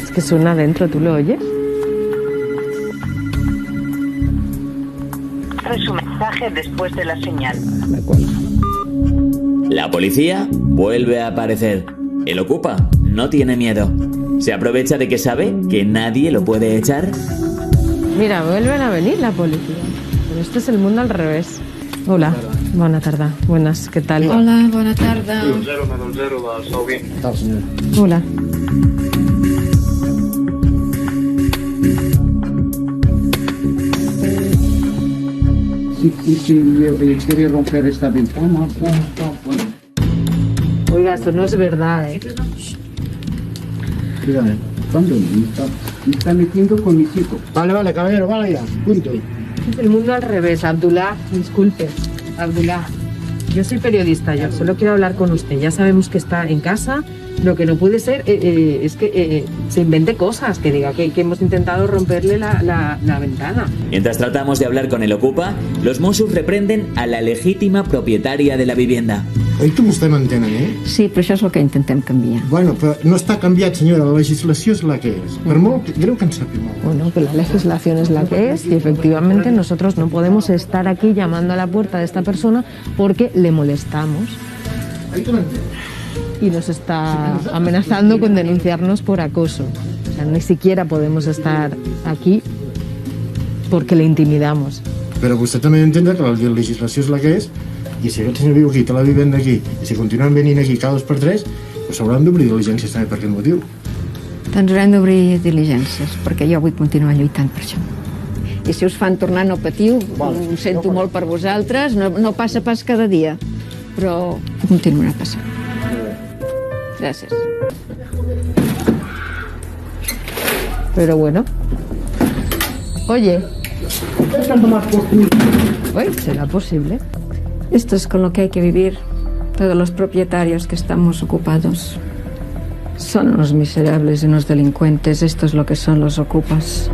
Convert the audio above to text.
Es que suena adentro, ¿tú lo oyes? Su mensaje después de la señal. Me cuelga. La policía vuelve a aparecer. El ocupa no tiene miedo. Se aprovecha de que sabe que nadie lo puede echar. Mira, vuelven a venir la policía. Pero este es el mundo al revés. Hola, bona tarda. Buenas, ¿qué tal? Hola, bona tarda. ¿Qué tal, señora? Hola. Si quiere romper esta ventana, Oiga, esto no es verdad, ¿eh? Dígame, ¿cuándo? Me está metiendo con mis hijos. Vale, caballero, vale ya, punto. Es el mundo al revés, Abdullah. Disculpe, Abdullah. Yo soy periodista, yo solo quiero hablar con usted. Ya sabemos que está en casa. Lo que no puede ser es que se invente cosas, que diga que hemos intentado romperle la ventana. Mientras tratamos de hablar con el ocupa, los Mossos reprenden a la legítima propietaria de la vivienda. Oi que vostè m'entenen, Sí, però això és el que intentem canviar. Bueno, però no està canviat, senyora, la legislació és la que és. Per molt greu que ens sàpiga molt. Bueno, que la legislación es la que es y efectivamente nosotros no podemos estar aquí llamando a la puerta de esta persona porque le molestamos Oi que m'entén? y nos está amenazando con denunciarnos por acoso. O sea, ni siquiera podemos estar aquí porque le intimidamos. Però vostè també ha d'entendre que la legislació és la que és i si aquest senyor viu aquí, té la vivenda aquí, i si continuen venint aquí cada 2 per 3, doncs s'hauran d'obrir diligències també per aquest motiu. Doncs haurem d'obrir diligències, perquè jo vull continuar lluitant per això. I si us fan tornar no patiu, ho sento molt per vosaltres, no passa pas cada dia, però continuarà passant. Gràcies. Pero bueno. Oye. Uy, ¿será posible? Esto es con lo que hay que vivir todos los propietarios que estamos ocupados. Son unos miserables y unos delincuentes, esto es lo que son los ocupas.